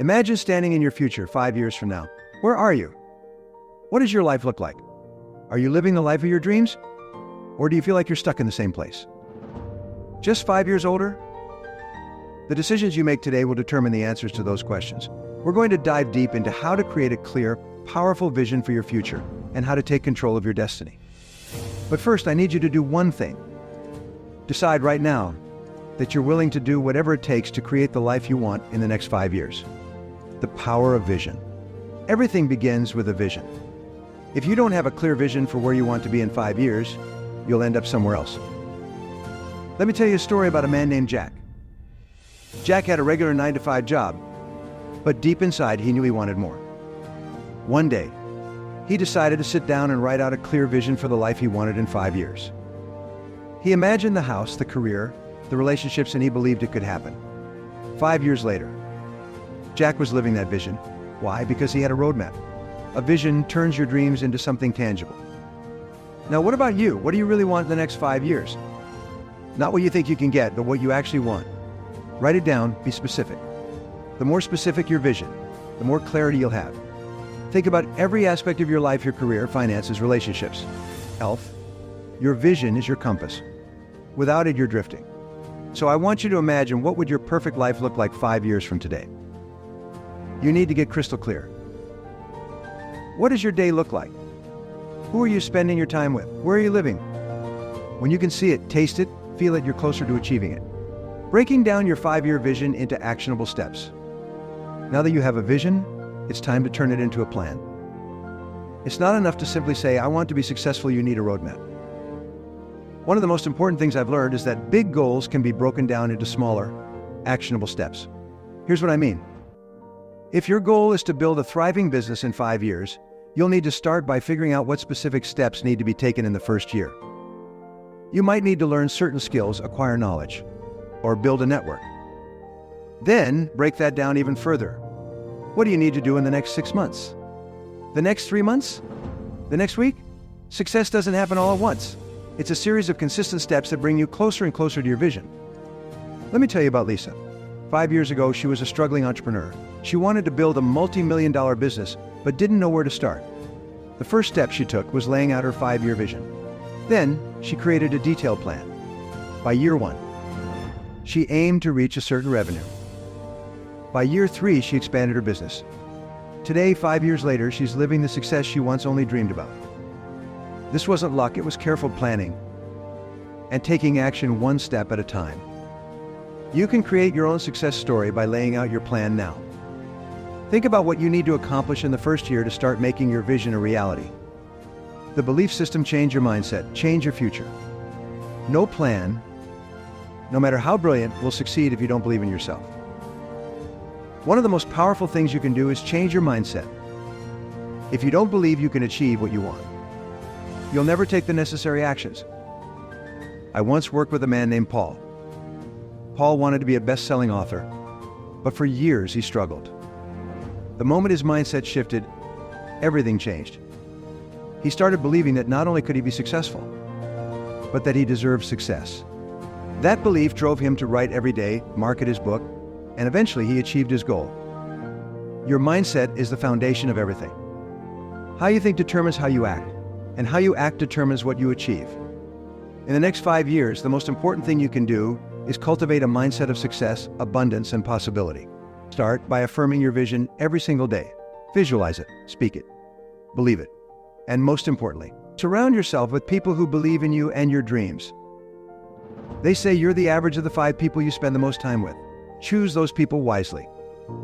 Imagine standing in your future 5 years from now. Where are you? What does your life look like? Are you living the life of your dreams? Or do you feel like you're stuck in the same place? Just 5 years older? The decisions you make today will determine the answers to those questions. We're going to dive deep into how to create a clear, powerful vision for your future and how to take control of your destiny. But first, I need you to do one thing. Decide right now that you're willing to do whatever it takes to create the life you want in the next 5 years. The power of vision. Everything begins with a vision. If you don't have a clear vision for where you want to be in 5 years, you'll end up somewhere else. Let me tell you a story about a man named Jack. Jack had a regular 9-to-5 job, but deep inside he knew he wanted more. One day, he decided to sit down and write out a clear vision for the life he wanted in 5 years. He imagined the house, the career, the relationships, and he believed it could happen. 5 years later, Jack was living that vision. Why? Because he had a roadmap. A vision turns your dreams into something tangible. Now, what about you? What do you really want in the next 5 years? Not what you think you can get, but what you actually want. Write it down, be specific. The more specific your vision, the more clarity you'll have. Think about every aspect of your life, your career, finances, relationships, health. Your vision is your compass. Without it, you're drifting. So I want you to imagine, what would your perfect life look like 5 years from today? You need to get crystal clear. What does your day look like? Who are you spending your time with? Where are you living? When you can see it, taste it, feel it, you're closer to achieving it. Breaking down your 5-year vision into actionable steps. Now that you have a vision, it's time to turn it into a plan. It's not enough to simply say, I want to be successful. You need a roadmap. One of the most important things I've learned is that big goals can be broken down into smaller, actionable steps. Here's what I mean. If your goal is to build a thriving business in 5 years, you'll need to start by figuring out what specific steps need to be taken in the first year. You might need to learn certain skills, acquire knowledge, or build a network. Then break that down even further. What do you need to do in the next 6 months? The next 3 months? The next week? Success doesn't happen all at once. It's a series of consistent steps that bring you closer and closer to your vision. Let me tell you about Lisa. 5 years ago, she was a struggling entrepreneur. She wanted to build a multi-million-dollar business, but didn't know where to start. The first step she took was laying out her 5-year vision. Then, she created a detailed plan. By year 1, she aimed to reach a certain revenue. By year 3, she expanded her business. Today, 5 years later, she's living the success she once only dreamed about. This wasn't luck, it was careful planning and taking action one step at a time. You can create your own success story by laying out your plan now. Think about what you need to accomplish in the first year to start making your vision a reality. The belief system: change your mindset, change your future. No plan, no matter how brilliant, will succeed if you don't believe in yourself. One of the most powerful things you can do is change your mindset. If you don't believe you can achieve what you want, you'll never take the necessary actions. I once worked with a man named Paul. Paul wanted to be a best-selling author, but for years he struggled. The moment his mindset shifted, everything changed. He started believing that not only could he be successful, but that he deserved success. That belief drove him to write every day, market his book, and eventually he achieved his goal. Your mindset is the foundation of everything. How you think determines how you act, and how you act determines what you achieve. In the next 5 years, the most important thing you can do is cultivate a mindset of success, abundance, and possibility. Start by affirming your vision every single day. Visualize it, speak it, believe it, and most importantly, surround yourself with people who believe in you and your dreams. They say you're the average of the 5 people you spend the most time with. Choose those people wisely.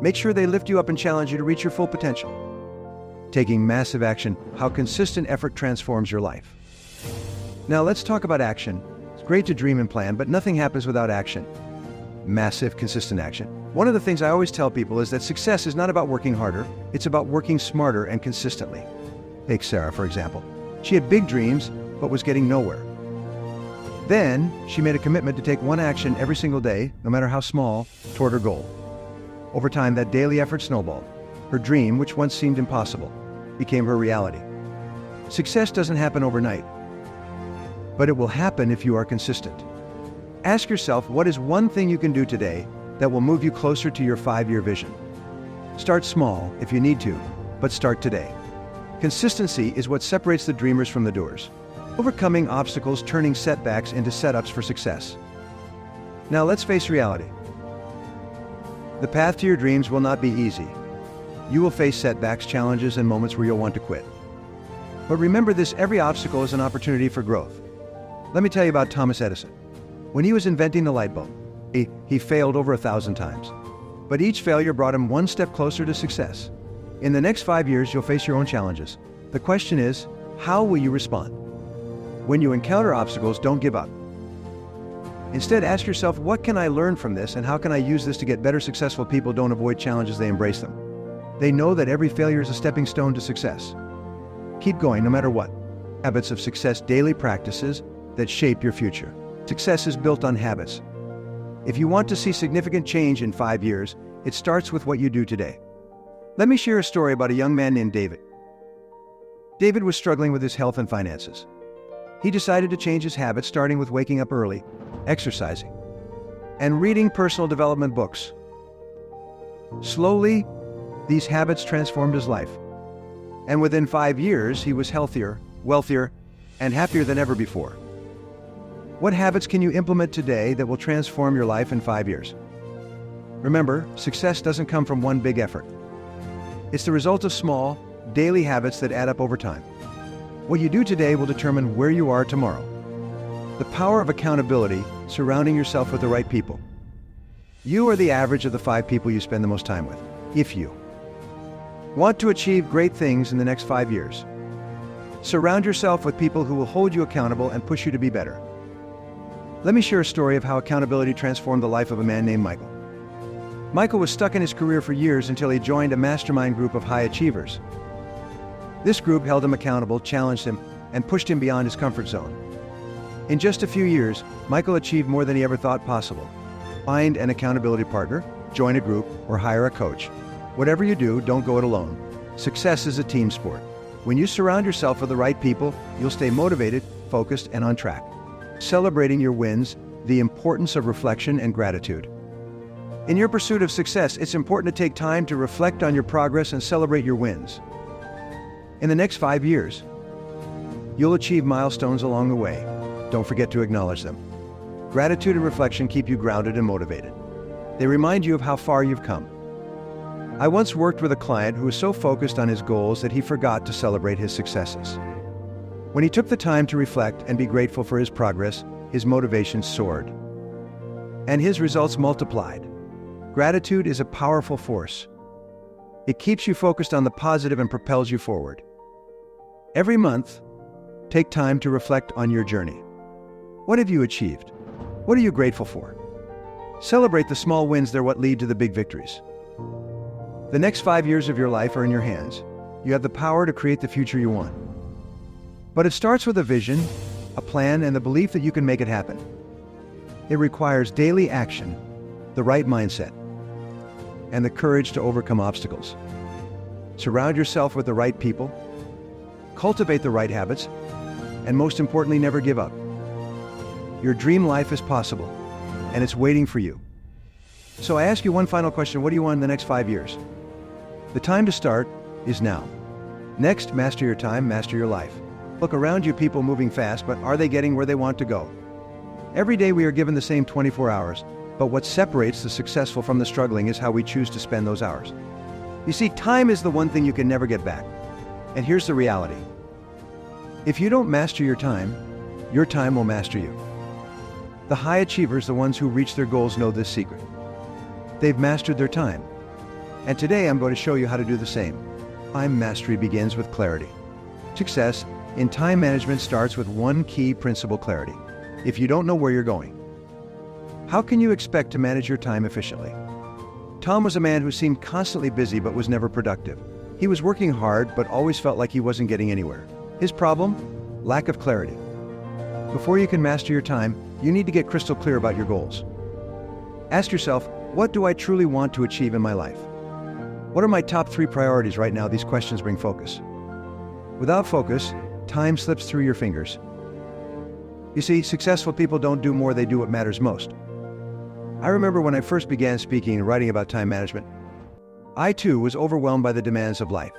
Make sure they lift you up and challenge you to reach your full potential. Taking massive action, how consistent effort transforms your life. Now let's talk about action. It's great to dream and plan, but nothing happens without action. Massive, consistent action. One of the things I always tell people is that success is not about working harder, it's about working smarter and consistently. Take Sarah, for example. She had big dreams, but was getting nowhere. Then, she made a commitment to take one action every single day, no matter how small, toward her goal. Over time, that daily effort snowballed. Her dream, which once seemed impossible, became her reality. Success doesn't happen overnight, but it will happen if you are consistent. Ask yourself, what is one thing you can do today that will move you closer to your 5-year vision? Start small if you need to, but start today. Consistency is what separates the dreamers from the doers. Overcoming obstacles, turning setbacks into setups for success. Now let's face reality. The path to your dreams will not be easy. You will face setbacks, challenges, and moments where you'll want to quit. But remember this, every obstacle is an opportunity for growth. Let me tell you about Thomas Edison. When he was inventing the light bulb, he failed over 1,000 times. But each failure brought him one step closer to success. In the next 5 years, you'll face your own challenges. The question is, how will you respond? When you encounter obstacles, don't give up. Instead, ask yourself, what can I learn from this and how can I use this to get better? Successful people don't avoid challenges, they embrace them. They know that every failure is a stepping stone to success. Keep going no matter what. Habits of success, daily practices that shape your future. Success is built on habits. If you want to see significant change in 5 years, it starts with what you do today. Let me share a story about a young man named David. David was struggling with his health and finances. He decided to change his habits, starting with waking up early, exercising, and reading personal development books. Slowly, these habits transformed his life. And within 5 years, he was healthier, wealthier, and happier than ever before. What habits can you implement today that will transform your life in 5 years? Remember, success doesn't come from one big effort. It's the result of small, daily habits that add up over time. What you do today will determine where you are tomorrow. The power of accountability, surrounding yourself with the right people. You are the average of the 5 people you spend the most time with. If you want to achieve great things in the next 5 years, surround yourself with people who will hold you accountable and push you to be better. Let me share a story of how accountability transformed the life of a man named Michael. Michael was stuck in his career for years until he joined a mastermind group of high achievers. This group held him accountable, challenged him, and pushed him beyond his comfort zone. In just a few years, Michael achieved more than he ever thought possible. Find an accountability partner, join a group, or hire a coach. Whatever you do, don't go it alone. Success is a team sport. When you surround yourself with the right people, you'll stay motivated, focused, and on track. Celebrating your wins, the importance of reflection and gratitude. In your pursuit of success, it's important to take time to reflect on your progress and celebrate your wins. In the next 5 years, you'll achieve milestones along the way. Don't forget to acknowledge them. Gratitude and reflection keep you grounded and motivated. They remind you of how far you've come. I once worked with a client who was so focused on his goals that he forgot to celebrate his successes. When he took the time to reflect and be grateful for his progress, his motivation soared. And his results multiplied. Gratitude is a powerful force. It keeps you focused on the positive and propels you forward. Every month, take time to reflect on your journey. What have you achieved? What are you grateful for? Celebrate the small wins, they're what lead to the big victories. The next 5 years of your life are in your hands. You have the power to create the future you want. But it starts with a vision, a plan, and the belief that you can make it happen. It requires daily action, the right mindset, and the courage to overcome obstacles. Surround yourself with the right people, cultivate the right habits, and most importantly, never give up. Your dream life is possible, and it's waiting for you. So I ask you one final question: what do you want in the next 5 years? The time to start is now. Next, master your time, master your life. Look around you, people moving fast, but are they getting where they want to go? Every day we are given the same 24 hours, but what separates the successful from the struggling is how we choose to spend those hours. You see, time is the one thing you can never get back. And here's the reality. If you don't master your time will master you. The high achievers, the ones who reach their goals, know this secret. They've mastered their time. And today I'm going to show you how to do the same. Time mastery begins with clarity. Success in time management starts with one key principle: clarity. If you don't know where you're going, how can you expect to manage your time efficiently? Tom was a man who seemed constantly busy but was never productive. He was working hard but always felt like he wasn't getting anywhere. His problem? Lack of clarity. Before you can master your time, you need to get crystal clear about your goals. Ask yourself, what do I truly want to achieve in my life? What are my top 3 priorities right now? These questions bring focus. Without focus, time slips through your fingers. You see, successful people don't do more, they do what matters most. I remember when I first began speaking and writing about time management, I too was overwhelmed by the demands of life.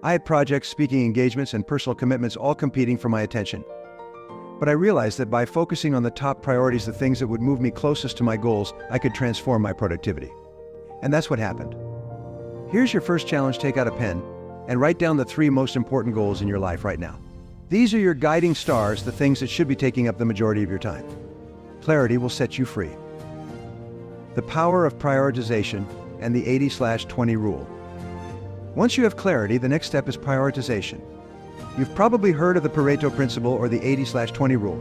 I had projects, speaking engagements, and personal commitments all competing for my attention. But I realized that by focusing on the top priorities, the things that would move me closest to my goals, I could transform my productivity. And that's what happened. Here's your first challenge. Take out a pen and write down the 3 most important goals in your life right now. These are your guiding stars, the things that should be taking up the majority of your time. Clarity will set you free. The power of prioritization and the 80/20 rule. Once you have clarity, the next step is prioritization. You've probably heard of the Pareto principle or the 80/20 rule.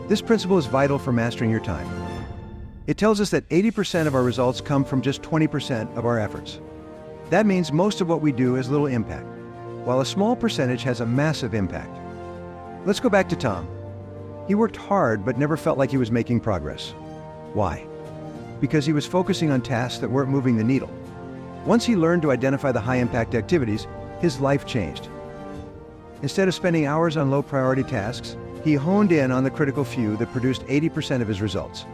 This principle is vital for mastering your time. It tells us that 80% of our results come from just 20% of our efforts. That means most of what we do has little impact, while a small percentage has a massive impact. Let's go back to Tom. He worked hard but never felt like he was making progress. Why? Because he was focusing on tasks that weren't moving the needle. Once he learned to identify the high-impact activities, his life changed. Instead of spending hours on low-priority tasks, he honed in on the critical few that produced 80% of his results.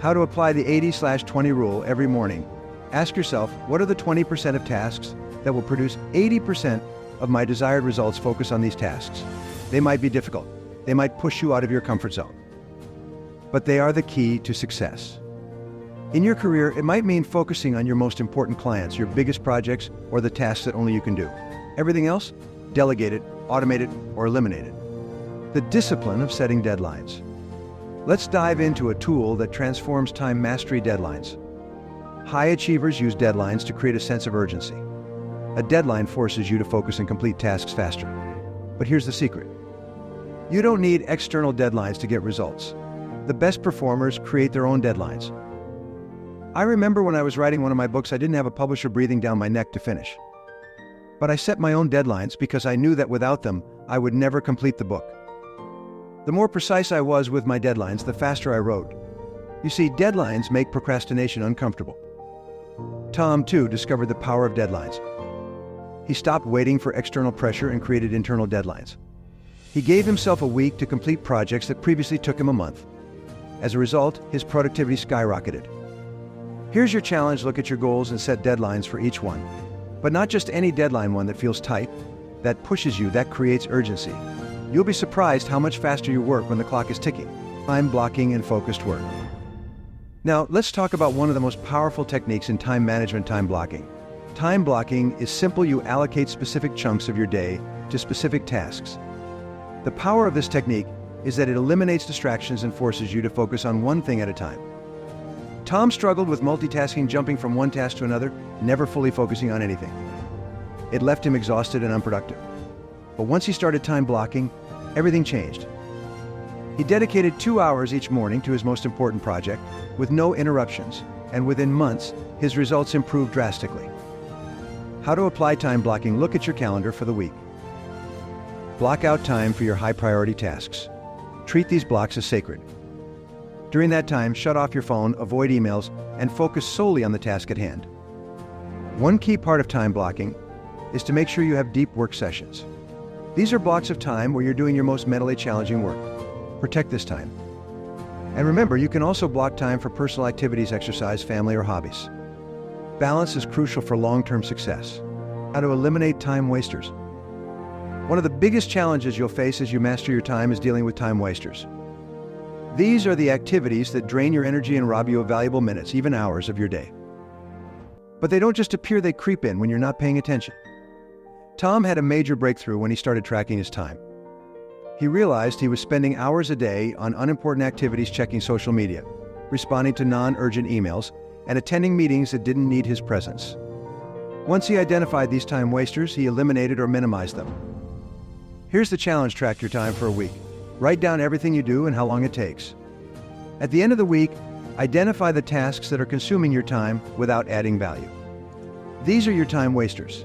How to apply the 80/20 rule every morning. Ask yourself, what are the 20% of tasks that will produce 80% of my desired results? Focus on these tasks. They might be difficult. They might push you out of your comfort zone. But they are the key to success. In your career, it might mean focusing on your most important clients, your biggest projects, or the tasks that only you can do. Everything else? Delegate it, automate it, or eliminate it. The discipline of setting deadlines. Let's dive into a tool that transforms time mastery: deadlines. High achievers use deadlines to create a sense of urgency. A deadline forces you to focus and complete tasks faster. But here's the secret. You don't need external deadlines to get results. The best performers create their own deadlines. I remember when I was writing one of my books, I didn't have a publisher breathing down my neck to finish. But I set my own deadlines because I knew that without them, I would never complete the book. The more precise I was with my deadlines, the faster I wrote. You see, deadlines make procrastination uncomfortable. Tom, too, discovered the power of deadlines. He stopped waiting for external pressure and created internal deadlines. He gave himself a week to complete projects that previously took him a month. As a result, his productivity skyrocketed. Here's your challenge: look at your goals and set deadlines for each one. But not just any deadline, one that feels tight, that pushes you, that creates urgency. You'll be surprised how much faster you work when the clock is ticking. Time blocking and focused work. Now, let's talk about one of the most powerful techniques in time management: time blocking. Time blocking is simple. You allocate specific chunks of your day to specific tasks. The power of this technique is that it eliminates distractions and forces you to focus on one thing at a time. Tom struggled with multitasking, jumping from one task to another, never fully focusing on anything. It left him exhausted and unproductive. But once he started time blocking, everything changed. He dedicated 2 hours each morning to his most important project, with no interruptions, and within months, his results improved drastically. How to apply time blocking? Look at your calendar for the week. Block out time for your high-priority tasks. Treat these blocks as sacred. During that time, shut off your phone, avoid emails, and focus solely on the task at hand. One key part of time blocking is to make sure you have deep work sessions. These are blocks of time where you're doing your most mentally challenging work. Protect this time. And remember, you can also block time for personal activities, exercise, family, or hobbies. Balance is crucial for long-term success. How to eliminate time wasters. One of the biggest challenges you'll face as you master your time is dealing with time wasters. These are the activities that drain your energy and rob you of valuable minutes, even hours of your day. But they don't just appear, they creep in when you're not paying attention. Tom had a major breakthrough when he started tracking his time. He realized he was spending hours a day on unimportant activities, checking social media, responding to non-urgent emails, and attending meetings that didn't need his presence. Once he identified these time wasters, he eliminated or minimized them. Here's the challenge: track your time for a week. Write down everything you do and how long it takes. At the end of the week, identify the tasks that are consuming your time without adding value. These are your time wasters.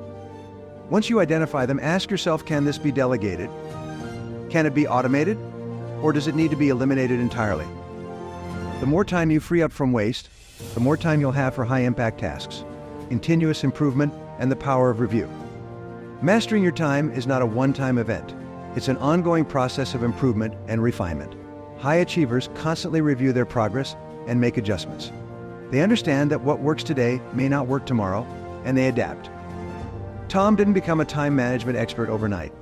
Once you identify them, ask yourself, can this be delegated? Can it be automated? Or does it need to be eliminated entirely? The more time you free up from waste, the more time you'll have for high-impact tasks, continuous improvement, and the power of review. Mastering your time is not a one-time event. It's an ongoing process of improvement and refinement. High achievers constantly review their progress and make adjustments. They understand that what works today may not work tomorrow, and they adapt. Tom didn't become a time management expert overnight,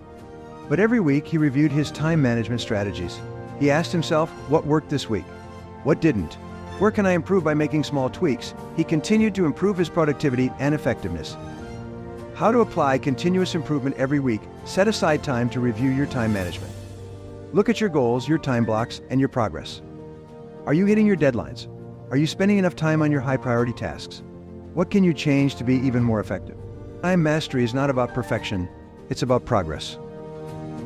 but every week he reviewed his time management strategies. He asked himself, what worked this week? What didn't? Where can I improve by making small tweaks? He continued to improve his productivity and effectiveness. How to apply continuous improvement every week. Set aside time to review your time management. Look at your goals, your time blocks, and your progress. Are you hitting your deadlines? Are you spending enough time on your high priority tasks? What can you change to be even more effective? Time mastery is not about perfection, it's about progress.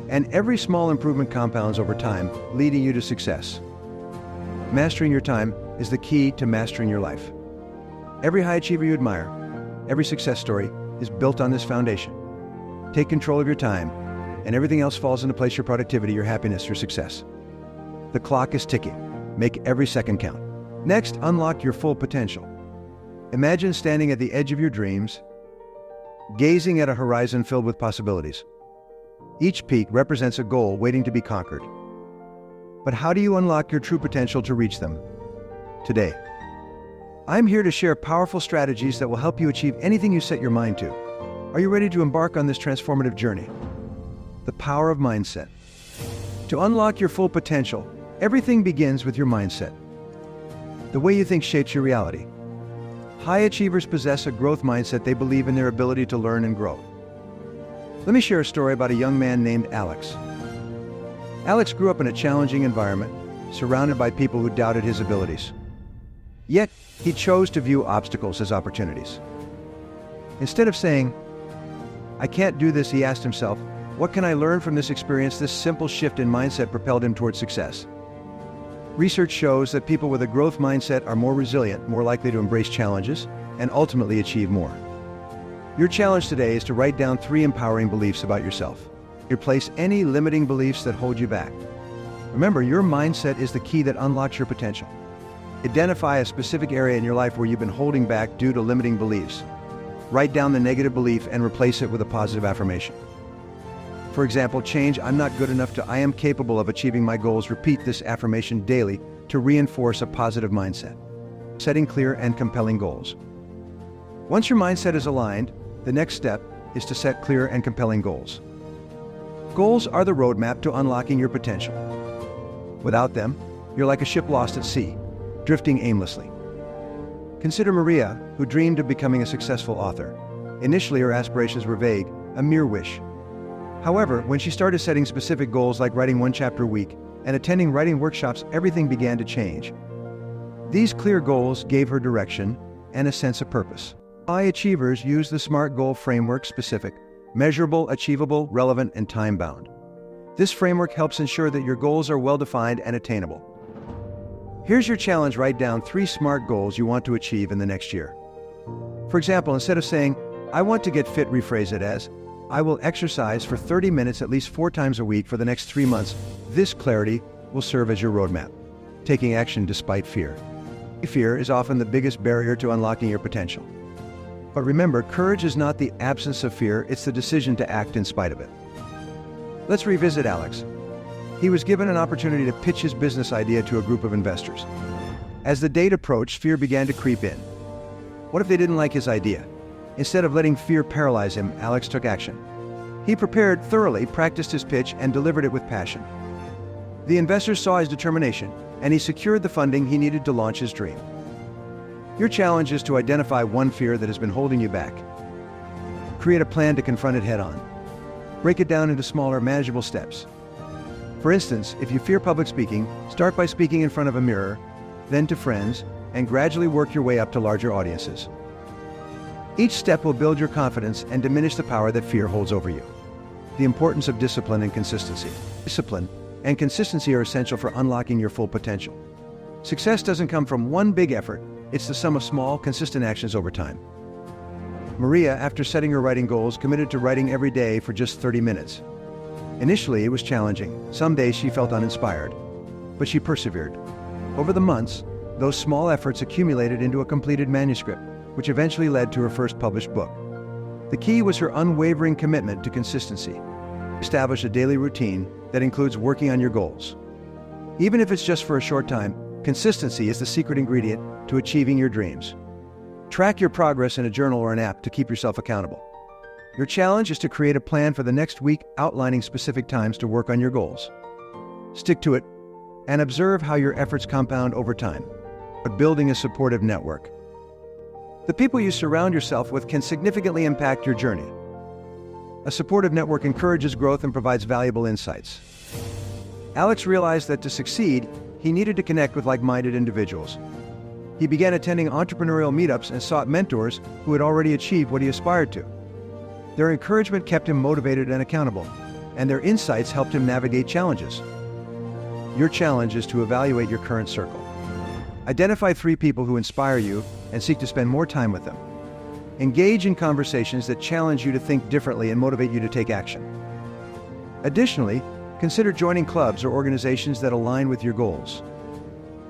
And every small improvement compounds over time, leading you to success. Mastering your time is the key to mastering your life. Every high achiever you admire, every success story is built on this foundation. Take control of your time, and everything else falls into place: your productivity, your happiness, your success. The clock is ticking. Make every second count. Next, unlock your full potential. Imagine standing at the edge of your dreams, gazing at a horizon filled with possibilities. Each peak represents a goal waiting to be conquered. But how do you unlock your true potential to reach them? Today, I'm here to share powerful strategies that will help you achieve anything you set your mind to. Are you ready to embark on this transformative journey? The power of mindset. To unlock your full potential, everything begins with your mindset. The way you think shapes your reality. High achievers possess a growth mindset. They believe in their ability to learn and grow. Let me share a story about a young man named Alex. Alex grew up in a challenging environment, surrounded by people who doubted his abilities. Yet, he chose to view obstacles as opportunities. Instead of saying, "I can't do this," he asked himself, "What can I learn from this experience?" This simple shift in mindset propelled him towards success. Research shows that people with a growth mindset are more resilient, more likely to embrace challenges, and ultimately achieve more. Your challenge today is to write down 3 empowering beliefs about yourself. Replace any limiting beliefs that hold you back. Remember, your mindset is the key that unlocks your potential. Identify a specific area in your life where you've been holding back due to limiting beliefs. Write down the negative belief and replace it with a positive affirmation. For example, change "I'm not good enough" to "I am capable of achieving my goals." Repeat this affirmation daily to reinforce a positive mindset. Setting clear and compelling goals. Once your mindset is aligned, the next step is to set clear and compelling goals. Goals are the roadmap to unlocking your potential. Without them, you're like a ship lost at sea, drifting aimlessly. Consider Maria, who dreamed of becoming a successful author. Initially, her aspirations were vague, a mere wish. However, when she started setting specific goals like writing 1 chapter a week and attending writing workshops, everything began to change. These clear goals gave her direction and a sense of purpose. High achievers use the SMART goal framework: specific, measurable, achievable, relevant, and time-bound. This framework helps ensure that your goals are well-defined and attainable. Here's your challenge: write down 3 SMART goals you want to achieve in the next year. For example, instead of saying, "I want to get fit," rephrase it as, "I will exercise for 30 minutes at least 4 times a week for the next 3 months." This clarity will serve as your roadmap. Taking action despite fear. Fear is often the biggest barrier to unlocking your potential. But remember, courage is not the absence of fear, it's the decision to act in spite of it. Let's revisit Alex. He was given an opportunity to pitch his business idea to a group of investors. As the date approached, fear began to creep in. What if they didn't like his idea? Instead of letting fear paralyze him, Alex took action. He prepared thoroughly, practiced his pitch, and delivered it with passion. The investors saw his determination, and he secured the funding he needed to launch his dream. Your challenge is to identify one fear that has been holding you back. Create a plan to confront it head-on. Break it down into smaller, manageable steps. For instance, if you fear public speaking, start by speaking in front of a mirror, then to friends, and gradually work your way up to larger audiences. Each step will build your confidence and diminish the power that fear holds over you. The importance of discipline and consistency. Discipline and consistency are essential for unlocking your full potential. Success doesn't come from one big effort, it's the sum of small, consistent actions over time. Maria, after setting her writing goals, committed to writing every day for just 30 minutes. Initially, it was challenging. Some days she felt uninspired, but she persevered. Over the months, those small efforts accumulated into a completed manuscript, which eventually led to her first published book. The key was her unwavering commitment to consistency. Establish a daily routine that includes working on your goals. Even if it's just for a short time, Consistency is the secret ingredient to achieving your dreams. Track your progress in a journal or an app to keep yourself accountable. Your challenge is to create a plan for the next week, outlining specific times to work on your goals. Stick to it and observe how your efforts compound over time. But building a supportive network. The people you surround yourself with can significantly impact your journey. A supportive network encourages growth and provides valuable insights. Alex realized that to succeed, he needed to connect with like-minded individuals. He began attending entrepreneurial meetups and sought mentors who had already achieved what he aspired to. Their encouragement kept him motivated and accountable, and their insights helped him navigate challenges. Your challenge is to evaluate your current circle. Identify 3 people who inspire you and seek to spend more time with them. Engage in conversations that challenge you to think differently and motivate you to take action. Additionally, consider joining clubs or organizations that align with your goals.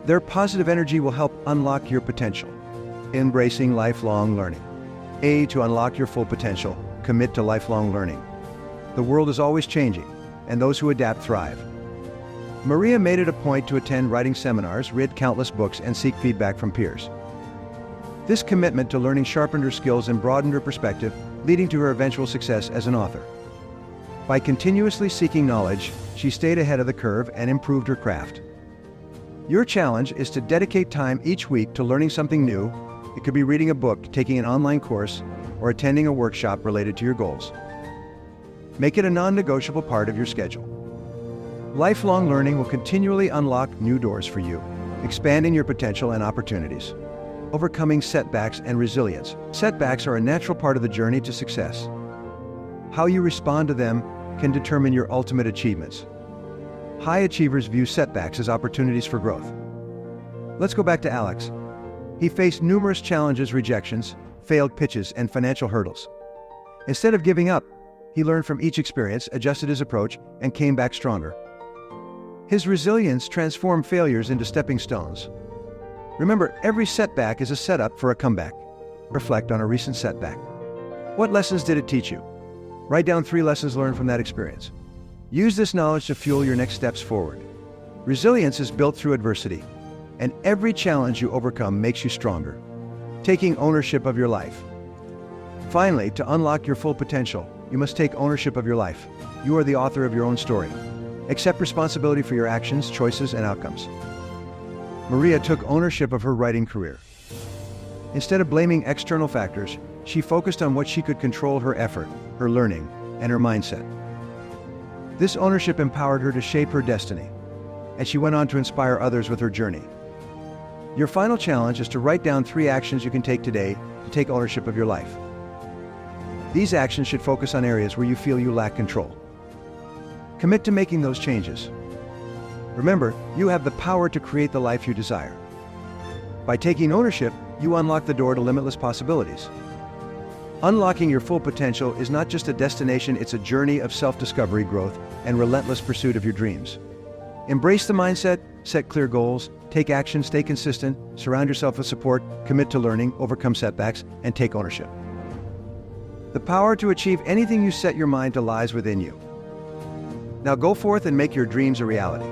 Their positive energy will help unlock your potential. Embracing lifelong learning. To unlock your full potential, commit to lifelong learning. The world is always changing, and those who adapt thrive. Maria made it a point to attend writing seminars, read countless books, and seek feedback from peers. This commitment to learning sharpened her skills and broadened her perspective, leading to her eventual success as an author. By continuously seeking knowledge, she stayed ahead of the curve and improved her craft. Your challenge is to dedicate time each week to learning something new. It could be reading a book, taking an online course, or attending a workshop related to your goals. Make it a non-negotiable part of your schedule. Lifelong learning will continually unlock new doors for you, expanding your potential and opportunities. Overcoming setbacks and resilience. Setbacks are a natural part of the journey to success. How you respond to them can determine your ultimate achievements. High achievers view setbacks as opportunities for growth. Let's go back to Alex. He faced numerous challenges, rejections, failed pitches, and financial hurdles. Instead of giving up, he learned from each experience, adjusted his approach, and came back stronger. His resilience transformed failures into stepping stones. Remember, every setback is a setup for a comeback. Reflect on a recent setback. What lessons did it teach you? Write down 3 lessons learned from that experience. Use this knowledge to fuel your next steps forward. Resilience is built through adversity, and every challenge you overcome makes you stronger. Taking ownership of your life. Finally, to unlock your full potential, you must take ownership of your life. You are the author of your own story. Accept responsibility for your actions, choices, and outcomes. Maria took ownership of her writing career. Instead of blaming external factors, she focused on what she could control: her effort, her learning, and her mindset. This ownership empowered her to shape her destiny, and she went on to inspire others with her journey. Your final challenge is to write down 3 actions you can take today to take ownership of your life. These actions should focus on areas where you feel you lack control. Commit to making those changes. Remember, you have the power to create the life you desire. By taking ownership, you unlock the door to limitless possibilities. Unlocking your full potential is not just a destination, it's a journey of self-discovery, growth, and relentless pursuit of your dreams. Embrace the mindset, set clear goals, take action, stay consistent, surround yourself with support, commit to learning, overcome setbacks, and take ownership. The power to achieve anything you set your mind to lies within you. Now go forth and make your dreams a reality.